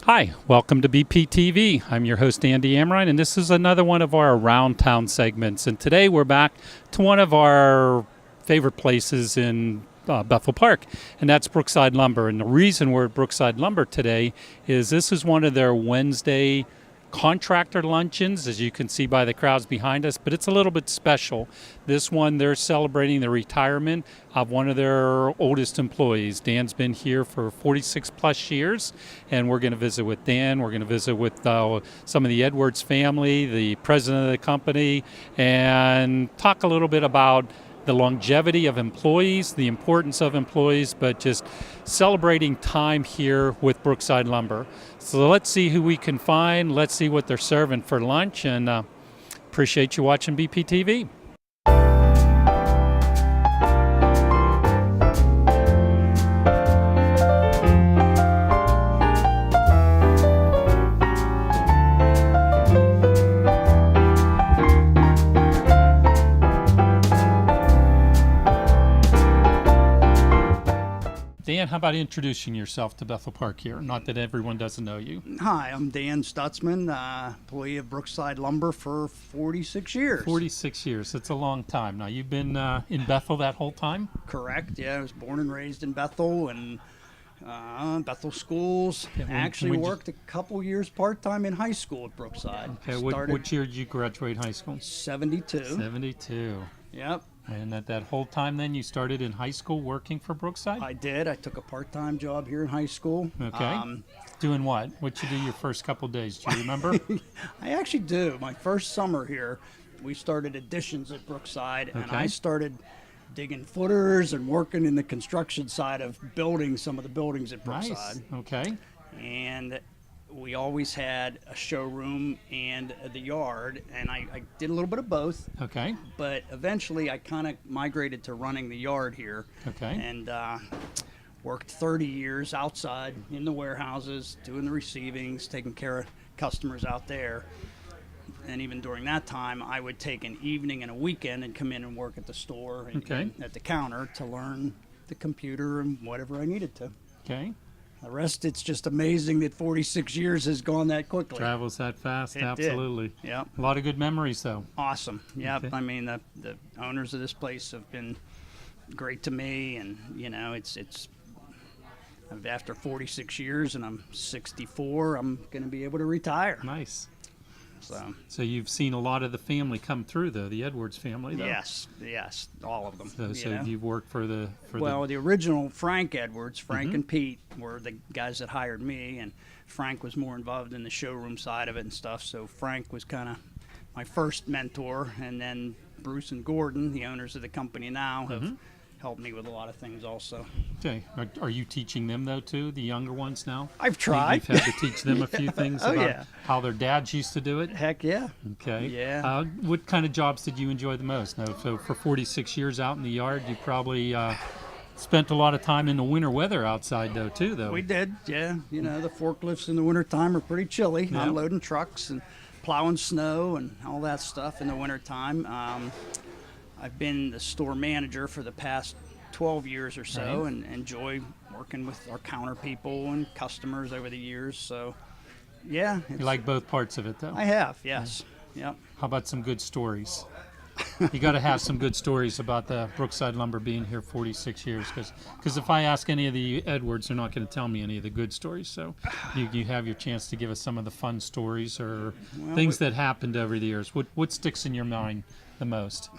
Hi, welcome to BPTV. I'm your host, Andy Amrine, and this is another one of our Around Town segments. And today we're back to one of our favorite places in Bethel Park, and that's Brookside Lumber. And the reason we're at Brookside Lumber today is this is one of their Wednesday contractor luncheons, as you can see by the crowds behind us, but it's a little bit special. This one, they're celebrating the retirement of one of their oldest employees. Dan's been here for 46 plus years, and we're going to visit with Dan. We're going to visit with some of the Edwards family, the president of the company, and talk a little bit about the longevity of employees, the importance of employees, but just celebrating time here with Brookside Lumber. So let's see who we can find. Let's see what they're serving for lunch, and appreciate you watching BPTV. Dan, how about introducing yourself to Bethel Park here? Not that everyone doesn't know you. Hi, I'm Dan Stutzman, employee of Brookside Lumber for 46 years. 46 years. That's a long time. Now, you've been in Bethel that whole time? Correct, yeah. I was born and raised in Bethel and Bethel schools. Yeah, Actually worked a couple years part-time in high school at Brookside. Okay, what year did you graduate high school? 72. 72. Yep. And at that whole time then, you started in high school working for Brookside? I did. I took a part-time job here in high school. Okay. Doing what? What'd you do your first couple days? Do you remember? I actually do. My first summer here, we started additions at Brookside, and I started digging footers and working in the construction side of building some of the buildings at Brookside. Nice. Okay. And we always had a showroom and the yard, and I did a little bit of both. Okay. But eventually I kind of migrated to running the yard here. Okay. And worked 30 years outside in the warehouses, doing the receivings, taking care of customers out there. And even during that time, I would take an evening and a weekend and come in and work at the store and at the counter to learn the computer and whatever I needed to. Okay. The rest, it's just amazing that 46 years has gone that quickly. Travels that fast, It absolutely. did. Yep. A lot of good memories, though. Awesome. Yep. Okay. I mean, the owners of this place have been great to me, and it's after 46 years, and I'm 64. I'm going to be able to retire. Nice. So you've seen a lot of the family come through, though, the Edwards family, though. yes, all of them. So you've worked for the the original Frank Edwards, Frank and Pete were the guys that hired me, and Frank was more involved in the showroom side of it and stuff. So Frank was kind of my first mentor, and then Bruce and Gordon, the owners of the company now, have helped me with a lot of things also. Okay. Are you teaching them, though, too, the younger ones now? I've tried. You've had to teach them a few things about how their dads used to do it? Heck yeah. Okay. Yeah. What kind of jobs did you enjoy the most? Now, so for 46 years out in the yard, you probably spent a lot of time in the winter weather outside, though, too, though. We did, yeah. The forklifts in the wintertime are pretty chilly, unloading trucks and plowing snow and all that stuff in the wintertime. I've been the store manager for the past 12 years or so, and enjoy working with our counter people and customers over the years. So, yeah. You like both parts of it, though? I have, yes. Yep. How about some good stories? You got to have some good stories about the Brookside Lumber being here 46 years, because if I ask any of the Edwards, they're not going to tell me any of the good stories. So you have your chance to give us some of the fun stories or things that happened over the years. What sticks in your mind the most?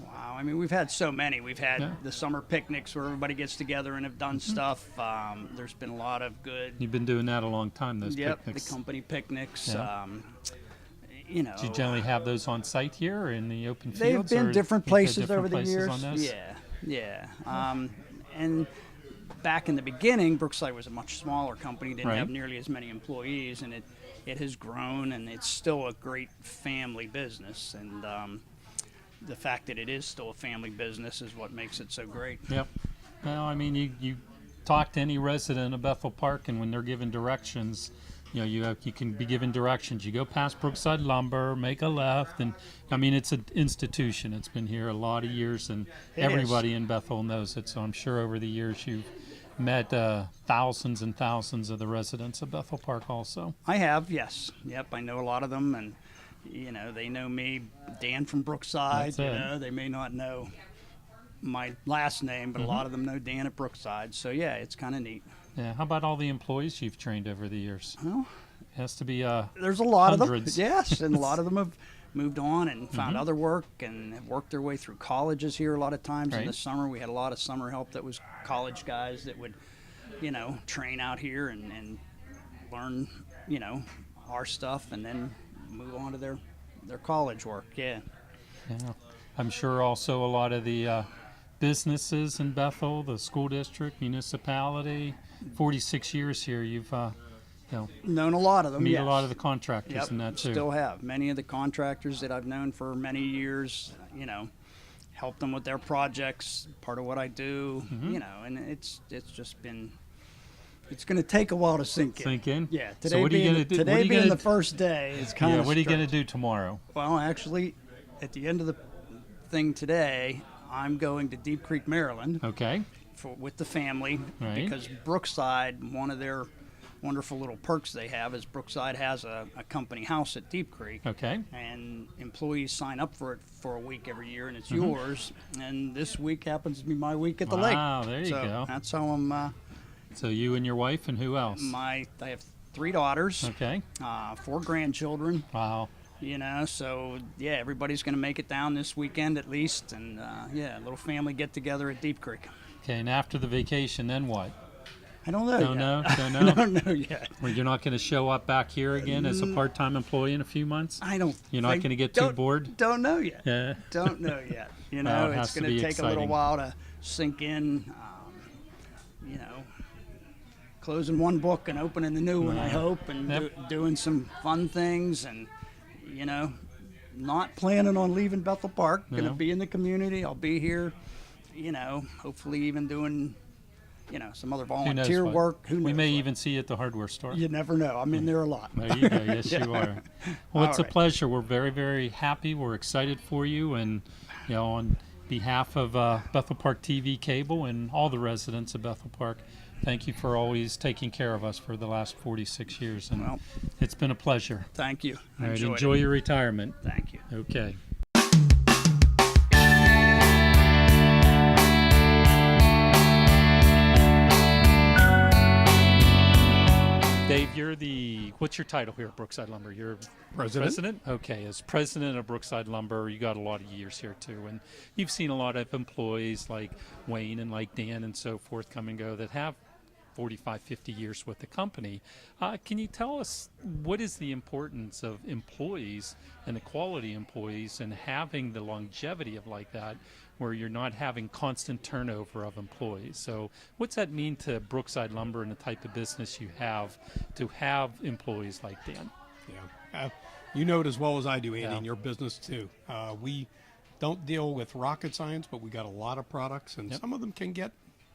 Wow, I mean, we've had so many. We've had the summer picnics where everybody gets together and have done stuff. There's been a lot of good. You've been doing that a long time, those Yep, picnics. the company picnics. Yeah. Do you generally have those on site here or in the open They've fields? been or different places over the years. On those? Yeah. And back in the beginning, Brookside was a much smaller company, didn't have nearly as many employees, and it has grown, and it's still a great family business. And the fact that it is still a family business is what makes it so great. Yep. Well, I mean, you talk to any resident of Bethel Park, and when they're given directions, you can be given directions. You go past Brookside Lumber, make a left, and I mean, it's an institution. It's been here a lot of years, and everybody in Bethel knows it. So I'm sure over the years met thousands and thousands of the residents of Bethel Park also. I have, yes. Yep, I know a lot of them, and they know me, Dan from Brookside. That's it. They may not know my last name, but a lot of them know Dan at Brookside. So yeah, it's kind of neat. Yeah. How about all the employees you've trained over the years? Well, It has to be there's a lot hundreds. of them. Yes, and a lot of them have moved on and found other work and have worked their way through colleges here a lot of times. In Right. the summer, we had a lot of summer help that was college guys that would, train out here and learn, our stuff and then move on to their college work. Yeah. Yeah. I'm sure also a lot of the businesses in Bethel, the school district, municipality. 46 years here, you've Known a lot of them. meet yes. a lot of the contractors Yep, in that too. still have. Many of the contractors that I've known for many years, help them with their projects, part of what I do, and it's just been, it's going to take a while to sink in. Sink in? Yeah, So today what are you being, gonna do- what are today you being gonna the d- first day is kind Yeah, of what are you going to do tomorrow? Well, actually, at the end of the thing today, I'm going to Deep Creek, Maryland, Okay. with the family Right. because Brookside, one of their wonderful little perks they have is Brookside has a company house at Deep Creek. Okay. And employees sign up for it for a week every year, and it's Mm-hmm. yours. And this week happens to be my week at the lake. Wow, there you so go. That's how I'm. So you and your wife and who else? I have 3 daughters, Okay. 4 grandchildren. Wow. So yeah, everybody's going to make it down this weekend at least, and a little family get together at Deep Creek. Okay, and after the vacation, then what? I don't know. Don't yet. know? Don't know? Don't know yet. Well, you're not going to show up back here again as a part-time employee in a few months? I don't. You're not think- going to get too don't- bored? Don't know yet. Yeah. Don't know yet. Well, it has It's to going be to take a little exciting. while to sink in. Closing one book and opening the new one, I hope, and Yep. doing some fun things, and not planning on leaving Bethel Park. Going to No. be in the community. I'll be here. Hopefully even doing, some other Who knows volunteer what? work. Who knows? We may what. even see you at the hardware store. You never know. I'm in there a lot. There you go. Yes, you are. Well, it's All a right. pleasure. We're very, very happy. We're excited for you. And, on behalf of Bethel Park TV Cable and all the residents of Bethel Park, thank you for always taking care of us for the last 46 years. And Well, it's been a pleasure. thank you. All right, Enjoyed enjoy it. your retirement. Thank you. Okay. Dave, what's your title here at Brookside Lumber? You're president? Okay, as president of Brookside Lumber, you got a lot of years here too. And you've seen a lot of employees like Wayne and like Dan and so forth come and go that have 45, 50 years with the company. Can you tell us what is the importance of employees and the quality employees and having the longevity of like that where you're not having constant turnover of employees? So what's that mean to Brookside Lumber and the type of business you have to have employees like Dan? Yeah. You know it as well as I do, Andy, Yeah. in your business too. We don't deal with rocket science, but we got a lot of products, and Yep. some of them can get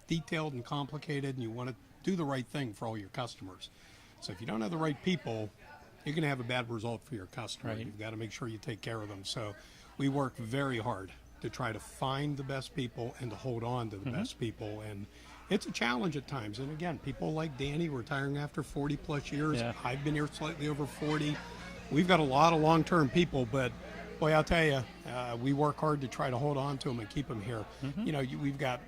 detailed and complicated, and you want to do the right thing for all your customers. So if you don't have the right people, you're going to have a bad result for your customer. Right. You've got to make sure you take care of them. So we work very hard to try to find the best people and to hold on to the Mm-hmm. best people. And it's a challenge at times. And again, people like Danny retiring after 40 plus years. Yeah. I've been here slightly over 40. We've got a lot of long-term people, but boy, I'll tell you, we work hard to try to hold on to them and keep them here. Mm-hmm. We've got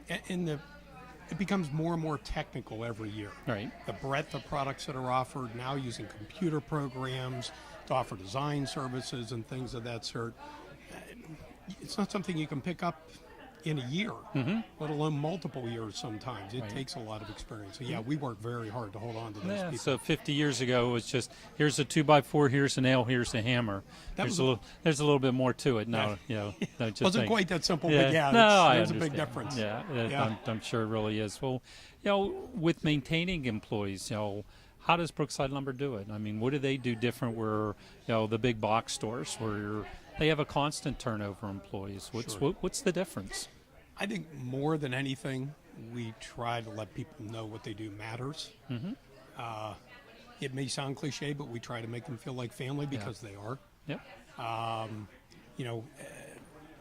it becomes more and more technical every year. Right. The breadth of products that are offered now using computer programs to offer design services and things of that sort. It's not something you can pick up in a year, let alone multiple years sometimes. It Right. takes a lot of experience. So yeah, we work very hard to hold on to those Yeah, people. so 50 years ago, it was just here's a 2x4, here's a nail, here's a hammer. There's a little bit more to it now. Don't just Wasn't think- quite that simple, Yeah, but yeah, no, I there's a big understand. difference. Yeah, Yeah. I'm sure it really is. Well, with maintaining employees, how does Brookside Lumber do it? I mean, what do they do different where, the big box stores where they have a constant turnover of employees? What's the difference? I think more than anything, we try to let people know what they do matters. It may sound cliche, but we try to make them feel like family because they are. Yep.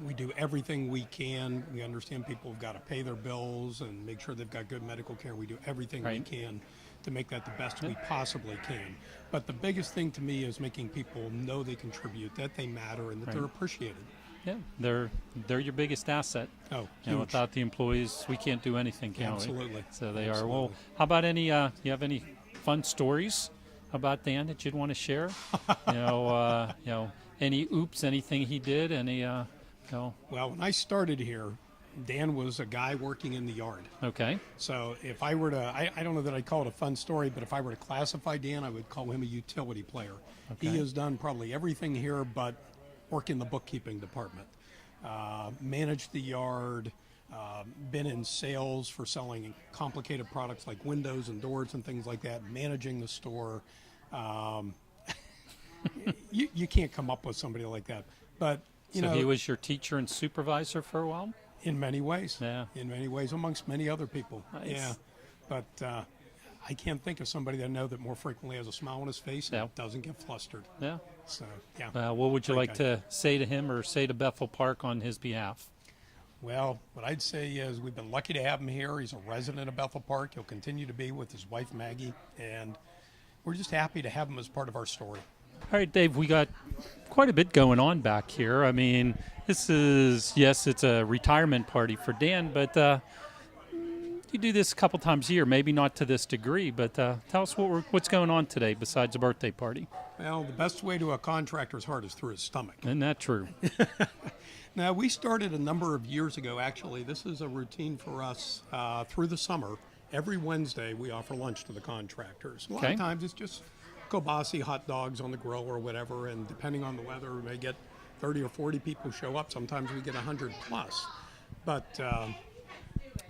We do everything we can. We understand people have got to pay their bills and make sure they've got good medical care. We do everything we Right. can to make that the best we possibly can. But the biggest thing to me is making people know they contribute, that they matter, and that they're Right. appreciated. Yeah, they're your biggest asset. Oh, You know, huge. without the employees, we can't do anything, can we? Absolutely. So they are. Well, Absolutely. how about any? You have any fun stories about Dan that you'd want to share? Any oops, anything he did, any, Well, when I started here, Dan was a guy working in the yard. okay, So if I were to, I don't know that I'd call it a fun story, but if I were to classify Dan, I would call him a utility player. Okay. He has done probably everything here but work in the bookkeeping department. Managed the yard, been in sales for selling complicated products like windows and doors and things like that, managing the store. You can't come up with somebody like that. But, you so know, he was your teacher and supervisor for a while. in many ways. Yeah. In many ways, amongst many other people. Nice. Yeah. But I can't think of somebody that I know that more frequently has a smile on his face and Yeah. doesn't get flustered. Yeah. So, yeah. What would you Great like guy. to say to him or say to Bethel Park on his behalf? Well, what I'd say is we've been lucky to have him here. He's a resident of Bethel Park. He'll continue to be with his wife, Maggie. And we're just happy to have him as part of our story. All right, Dave, we got quite a bit going on back here. I mean, this is, yes, it's a retirement party for Dan, but you do this a couple times a year, maybe not to this degree, but tell us what's going on today besides a birthday party. Well, the best way to a contractor's heart is through his stomach. Isn't that true? Now, we started a number of years ago, actually. This is a routine for us through the summer. Every Wednesday, we offer lunch to the contractors. A lot Okay. of times, it's just kielbasa, hot dogs on the grill or whatever, and depending on the weather, we may get 30 or 40 people show up. Sometimes we get 100 plus. But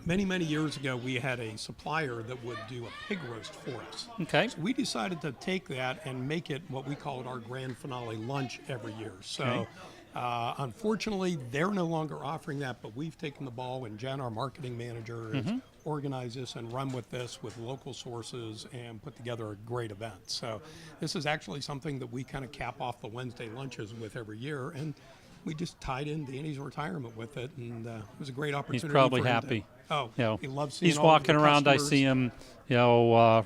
many, many years ago, we had a supplier that would do a pig roast for us. Okay. So we decided to take that and make it what we called our grand finale lunch every year. So Okay. unfortunately, they're no longer offering that, but we've taken the ball, and Jen, our marketing manager, has organized this and run with this with local sources and put together a great event. So this is actually something that we kind of cap off the Wednesday lunches with every year, and we just tied in Danny's retirement with it, and it was a great opportunity. He's probably for him to- happy. Oh, You know, he loves seeing he's all of walking the around. I customers. see him,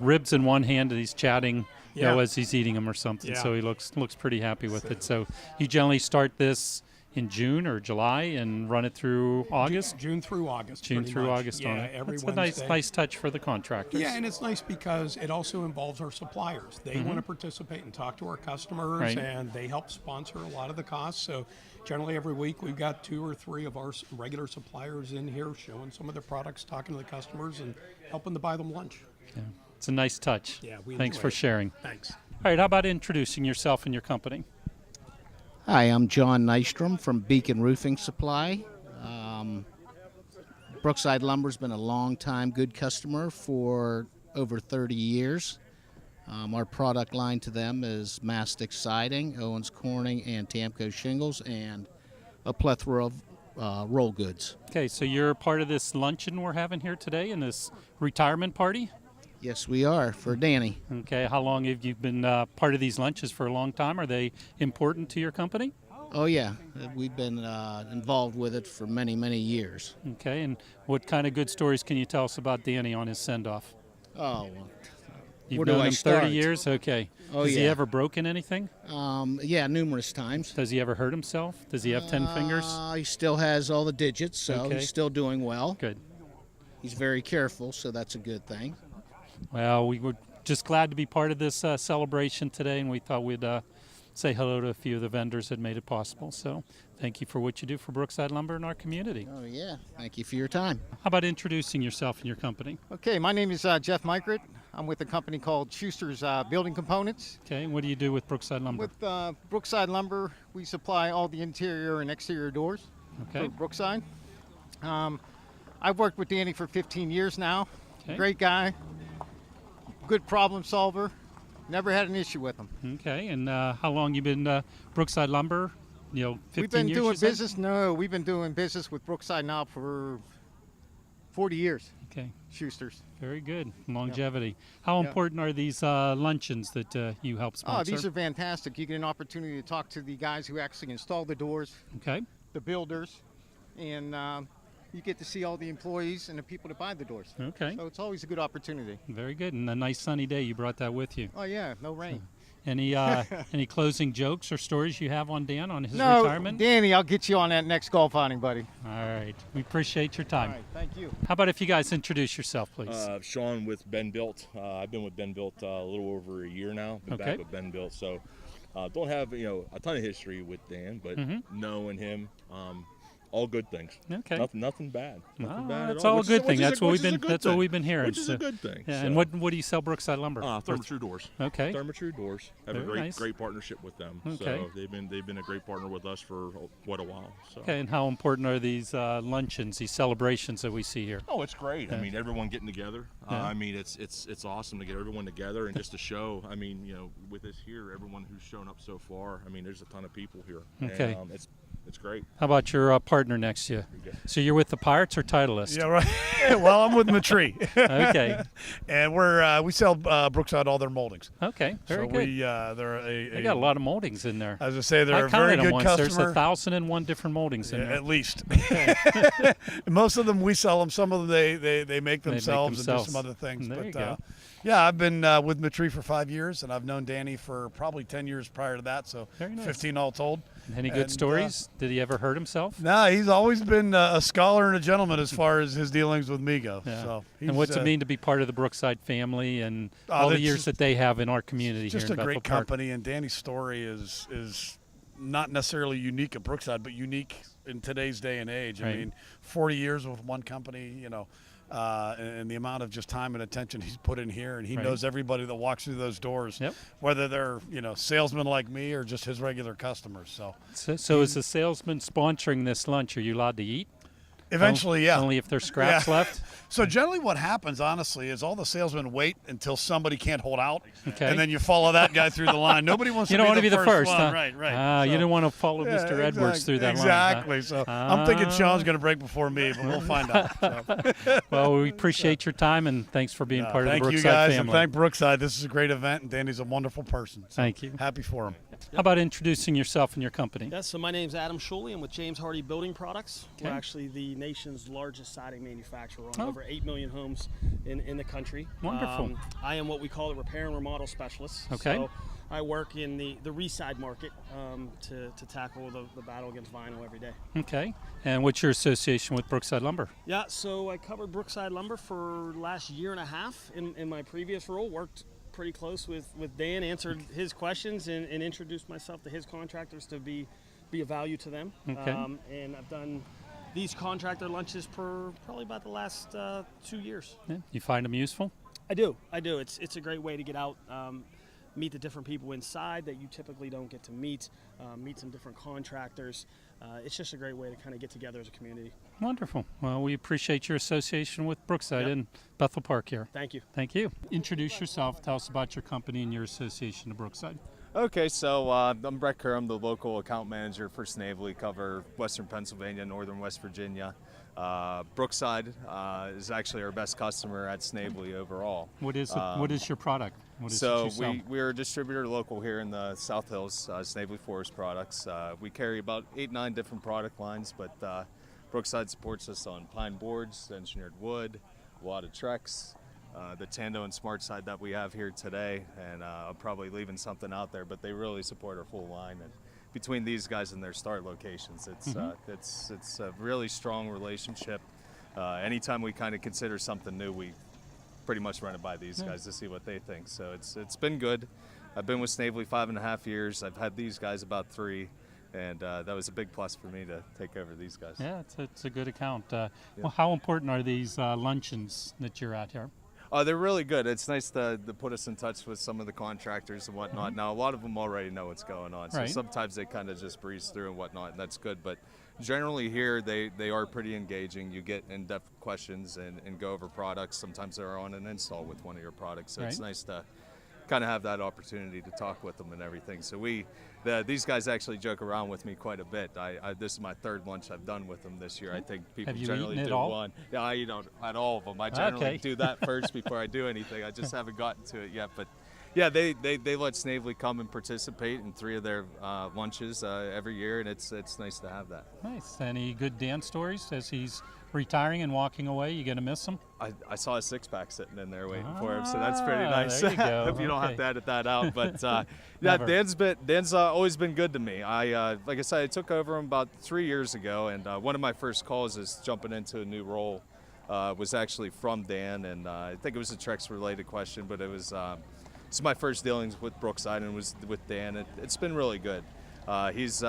ribs in one hand, and he's chatting, Yeah. as he's eating them or something. Yeah. So he looks pretty happy with it. So you generally start this in June or July and run it through August. June through August. June pretty through much. August Yeah, on it. every That's Wednesday. a nice touch for the contractors. Yeah, and it's nice because it also involves our suppliers. They want to participate and talk to our customers, Right. and they help sponsor a lot of the costs. So generally every week we've got 2 or 3 of our regular suppliers in here showing some of their products, talking to the customers, and helping to buy them lunch. Yeah. It's a nice touch. Yeah, we Thanks enjoy for it. sharing. Thanks. All right, how about introducing yourself and your company? Hi, I'm John Nystrom from Beacon Roofing Supply. Brookside Lumber's been a long time good customer for over 30 years. Our product line to them is Mastic Siding, Owens Corning, and Tamco Shingles, and a plethora of roll goods. Okay, so you're part of this luncheon we're having here today in this retirement party. Yes, we are, for Danny. Okay, how long have you been part of these lunches? For a long time? Are they important to your company? Oh, yeah, we've been involved with it for many, many years. Okay, and what kind of good stories can you tell us about Danny on his send-off? Oh, You've Where do known I him 30 start? years? Okay. Oh, Has he yeah. ever broken anything? yeah, numerous times. Does he ever hurt himself? Does he have 10 fingers? He still has all the digits, so Okay. he's still doing well. Good. He's very careful, so that's a good thing. Well, we were just glad to be part of this celebration today, and we thought we'd say hello to a few of the vendors that made it possible. So thank you for what you do for Brookside Lumber in our community. Oh, yeah. Thank you for your time. How about introducing yourself and your company? Okay, my name is Jeff Micret. I'm with a company called Schuster's Building Components. Okay, what do you do with Brookside Lumber? With Brookside Lumber, we supply all the interior and exterior doors Okay. for Brookside. I've worked with Danny for 15 years now. Okay. Great guy, good problem solver. Never had an issue with him. Okay, and how long you been Brookside Lumber? 15 We've been years, doing you said? business. No, we've been doing business with Brookside now for 40 years. Okay, Schuster's. very good. Longevity. How Yeah. important are these luncheons that you help Oh, sponsor? these are fantastic. You get an opportunity to talk to the guys who actually install the doors. Okay, the builders, and you get to see all the employees and the people that buy the doors. Okay. So it's always a good opportunity. Very good. And a nice sunny day, you brought that with you. Oh yeah, no rain. Any any closing jokes or stories you have on Dan on his No, retirement? Danny, I'll get you on that next golf outing, buddy. All right. We appreciate your All time. right, thank you. How about if you guys introduce yourself, please? Sean with Ben Built. I've been with Ben Built a little over a year now. Been Okay. back with Ben Built, so don't have a ton of history with Dan, but knowing him, all good things. Okay. Nothing bad. Nothing Oh, bad that's at all. all a Which is good thing. which is That's what which we've is a been. good That's what thing. we've been hearing. Which is So- a good thing. Yeah. so. And what do you sell, Brookside Lumber? Therma-Tru doors. Okay. Therma-Tru doors. Have a Very great nice. great partnership with them. Okay. So they've been a great partner with us for quite a while. So. Okay. And how important are these luncheons, these celebrations that we see here? Oh, it's great. I mean, everyone getting together. Yeah. I mean, it's awesome to get everyone together and just to show. I mean, with this here, everyone who's shown up so far. I mean, there's a ton of people here. Okay. And, it's great. How about your partner next to you? So you're with the Pirates or Titleist? Yeah, right. Well, I'm with Matree. Okay. And we sell Brookside all their moldings. Okay. Very so good. they're They got a lot of moldings in there. As I say, they're I a very counted them good once. There's customer. 1,001 different moldings in there. At least. Most of them we sell them. Some of them they make themselves and do themselves. some other things. There but you go. yeah, I've been with Matree for 5 years, and I've known Danny for probably 10 years prior to that. So Very nice. 15 all told. Any good And, stories? Did he ever hurt himself? No, he's always been a scholar and a gentleman as far as his dealings with me go. Yeah. So And what's he's, it mean to be part of the Brookside family and Oh, all the that's years just- that they have in our community just here a in great Bethel Park? company, and Danny's story is not necessarily unique at Brookside, but unique in today's day and age. Right. I mean, 40 years with one company, and the amount of just time and attention he's put in here, and he Right. knows everybody that walks through those doors, Yep. whether they're salesmen like me or just his regular customers. So So is the salesman sponsoring this lunch? Are you allowed to eat? eventually, yeah. Only if there's scraps Yeah. left? So generally what happens, honestly, is all the salesmen wait until somebody can't hold out, Okay. and then you follow that guy through the line. Nobody wants You to don't be want to be the first, one. huh? Right, right. Ah, you So- didn't want to follow Yeah, Mr. Edwards through that exactly. line. So I'm thinking Sean's going to break before me, but we'll find out. So. Well, we appreciate your time and thanks for being part of the Thank Brookside you guys, family. and thank Brookside. This is a great event, and Danny's a wonderful person. So Thank you. Happy for him. How about introducing yourself and your company? Yes, so my name's Adam Schuley. I'm with James Hardy Building Products. We're Okay. actually the nation's largest siding manufacturer on Oh. over 8 million homes in the country. Wonderful. I am what we call a repair and remodel specialist. Okay. So I work in the reside market to tackle the battle against vinyl every day. Okay. And what's your association with Brookside Lumber? Yeah, so I covered Brookside Lumber for last year and a half in my previous role. Worked pretty close with Dan, answered his questions and introduced myself to his contractors to be a value to them. Okay. And I've done these contractor lunches for probably about the last 2 years. Yeah. You find them useful? I do. It's a great way to get out, meet the different people inside that you typically don't get to meet some different contractors. It's just a great way to kind of get together as a community. Wonderful. Well, we appreciate your association with Brookside Yep. in Bethel Park here. Thank you. Thank you. Introduce yourself. Tell us about your company and your association to Brookside. Okay, so I'm Brett Kerr. I'm the local account manager for Snavely, cover Western Pennsylvania, Northern West Virginia. Brookside is actually our best customer at Snavely overall. What is your product? What is it So you sell? we're a distributor local here in the South Hills, Snavely Forest Products. We carry about 8-9 different product lines, but Brookside supports us on pine boards, engineered wood, a lot of Trex, the Tando and Smart Side that we have here today, and I'm probably leaving something out there, but they really support our full line. And between these guys and their start locations, it's a really strong relationship. Anytime we kind of consider something new, we pretty much run it by these guys to see what they think. So it's been good. I've been with Snavely 5.5 years. I've had these guys about 3. And that was a big plus for me to take over these guys. Yeah, it's a good account. Well, how important are these luncheons that you're at here? They're really good. It's nice to put us in touch with some of the contractors and whatnot. Now, a lot of them already know what's going on, so Right. sometimes they kind of just breeze through and whatnot, and that's good. But generally here, they are pretty engaging. You get in-depth questions and go over products. Sometimes they're on an install with one of your products, so it's Right. nice to kind of have that opportunity to talk with them and everything. So these guys actually joke around with me quite a bit. This is my 3rd lunch I've done with them this year. I think people Have you generally eaten it do all? one. Yeah, I eat at all of them. I generally Okay. do that first before I do anything. I just haven't gotten to it yet. But Yeah, they let Snavely come and participate in 3 of their lunches every year, and it's nice to have that. Nice. Any good Dan stories as he's retiring and walking away? You gonna miss him? I saw a 6-pack sitting in there waiting for him, so that's pretty nice. There you go. Hope you don't have Okay. to edit that out. But yeah, Never. Dan's always been good to me. Like I said, I took over him about 3 years ago, and one of my first calls is jumping into a new role was actually from Dan, and I think it was a Trex-related question, but it was. It's my first dealings with Brookside, and it was with Dan. It's been really good. He's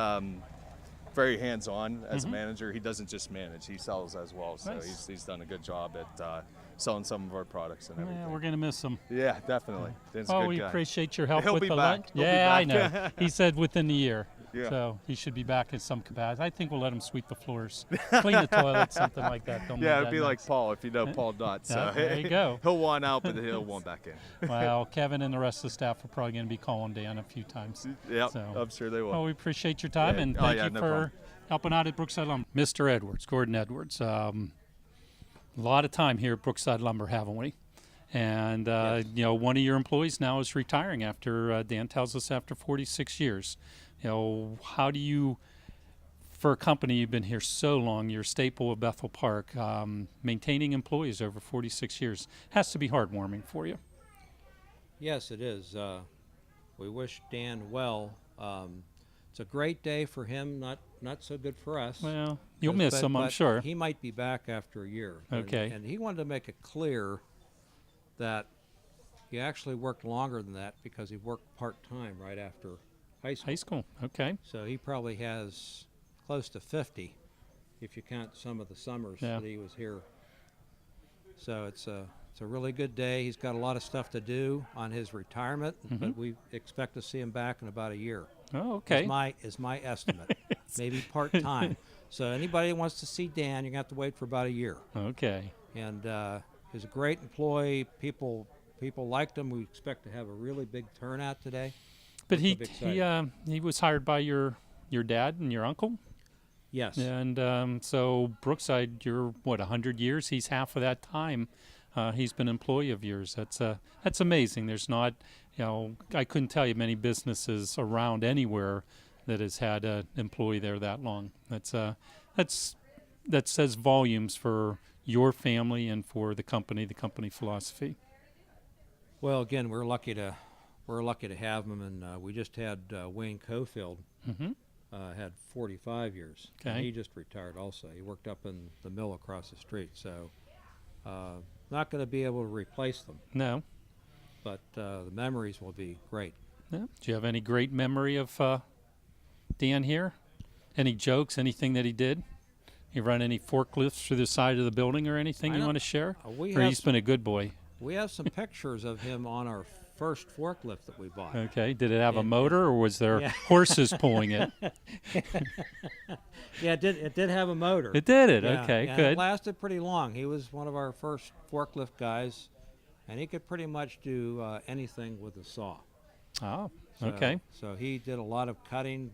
very hands-on as a manager. He doesn't just manage; he sells as well. So Nice. he's done a good job at selling some of our products and everything. Yeah, we're gonna miss him. Yeah, definitely. Dan's a Oh, good we guy. appreciate your help He'll with be the back. lunch. He'll be Yeah, I back. know. He said within the year. Yeah. So he should be back in some capacity. I think we'll let him sweep the floors, clean the toilets, something like that. Don't Yeah, need it'd be that like mess. Paul if you know Paul Dutt. So Yeah, there you go. He'll want out, but he'll want back in. Well, Kevin and the rest of the staff are probably going to be calling Dan a few times. Yep, So- I'm sure they will. Well, we appreciate your time Yeah. and Oh, thank yeah, you no for problem. helping out at Brookside Lumber. Mr. Edwards, Gordon Edwards. A lot of time here at Brookside Lumber, haven't we? And you know, one of your employees now is retiring after Dan tells us after 46 years. You know, how do you, for a company you've been here so long, you're a staple of Bethel Park, maintaining employees over 46 years has to be heartwarming for you. Yes, it is. We wish Dan well. It's a great day for him, not so good for us. Well, you'll But- miss him, I'm but sure. He might be back after a year. Okay. And he wanted to make it clear that he actually worked longer than that because he worked part-time right after high school. High school, okay. So he probably has close to 50 if you count some of the summers Yeah. that he was here. So it's a really good day. He's got a lot of stuff to do on his retirement, but we expect to see him back in about a year. Oh, okay. Is my estimate. Maybe part-time. So anybody that wants to see Dan, you're going to have to wait for about a year. Okay. And he's a great employee. People liked him. We expect to have a really big turnout today. But Look up he was hired by your dad and your uncle, Yes. and so Brookside, you're what 100 years. He's half of that time. He's been an employee of yours. That's amazing. There's not, you know, I couldn't tell you many businesses around anywhere that has had an employee there that long. That says volumes for your family and for the company philosophy. Well, again, we're lucky to have him, and we just had Wayne Cofield had 45 years. Okay. And he just retired also. He worked up in the mill across the street, so not going to be able to replace them, No. but the memories will be great. Yeah. Do you have any great memory of Dan here? Any jokes? Anything that he did? He run any forklifts through the side of the building or anything I you don't- want to share? we Or have he's been a good boy. We have some pictures of him on our first forklift that we bought. Okay. Did it have a And- motor or was there Yeah. horses pulling it? Yeah, it did have a motor. It did it. Yeah, Okay. and Good. It lasted pretty long. He was one of our first forklift guys, and he could pretty much do anything with a saw. Oh. So- Okay. So he did a lot of cutting,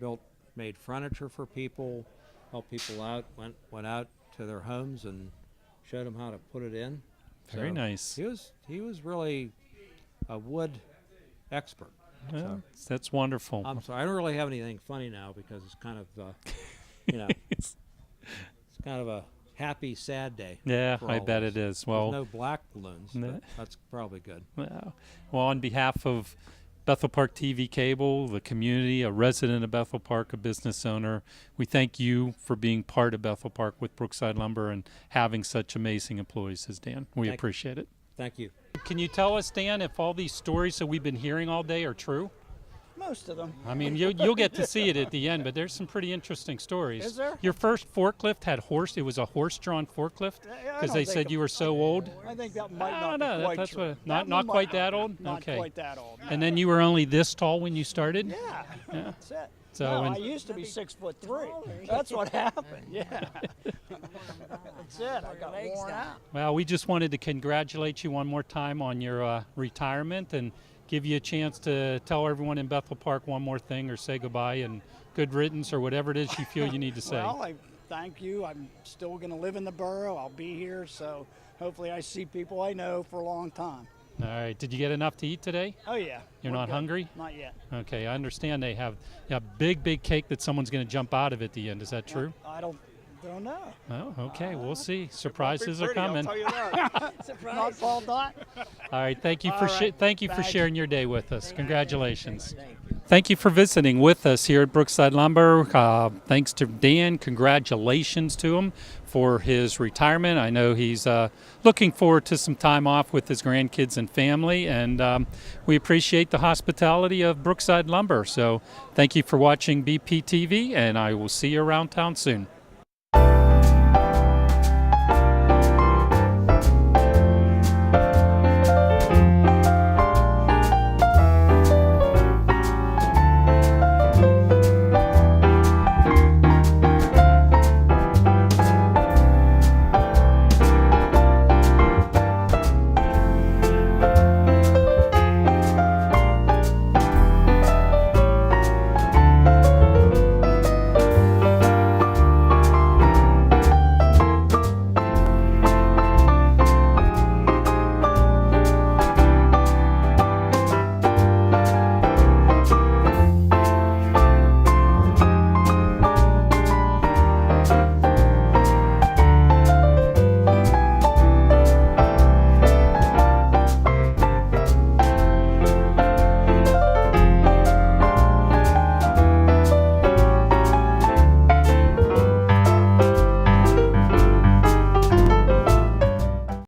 made furniture for people, helped people out, went out to their homes and showed them how to put it in. Very So nice. He was really a wood expert. Well, that's wonderful. I'm sorry, I don't really have anything funny now because it's kind of, it's kind of a happy, sad day. Yeah, for I all of bet us. it is. There's Well, no black balloons. No. But that's probably good. Well, on behalf of Bethel Park TV Cable, the community, a resident of Bethel Park, a business owner, we thank you for being part of Bethel Park with Brookside Lumber and having such amazing employees as Dan. We Thank- appreciate it. Thank you. Can you tell us, Dan, if all these stories that we've been hearing all day are true? Most of them. I mean, you'll get to see it at the end, but there's some pretty interesting stories. Is there? Your first forklift had horse. It was a horse-drawn forklift I because don't they think said it- you were so old. I think that might I not don't be know. quite That's true. what. Not one quite might- that old. Not Okay. quite that old. And then you were only this tall when you started. Yeah, that's it. So no, and- I used to be 6'3". That's what happened. Yeah. That's it. I got worn out. Well, we just wanted to congratulate you one more time on your retirement and give you a chance to tell everyone in Bethel Park one more thing or say goodbye and good riddance or whatever it is you feel you need to say. Well, I thank you. I'm still going to live in the borough. I'll be here, so hopefully I see people I know for a long time. All right. Did you get enough to eat today? Oh yeah. You're We're not good. hungry? Not yet. Okay, I understand they have big cake that someone's going to jump out of at the end. Is that true? I don't know. Oh, okay. We'll see. Surprises are coming. Not Paul Dot. All right. Thank you All for right. thank you for Thanks. sharing your day with us. Congratulations. Thank you for visiting with us here at Brookside Lumber. Thanks to Dan. Congratulations to him for his retirement. I know he's looking forward to some time off with his grandkids and family, and we appreciate the hospitality of Brookside Lumber. So thank you for watching BPTV, and I will see you around town soon.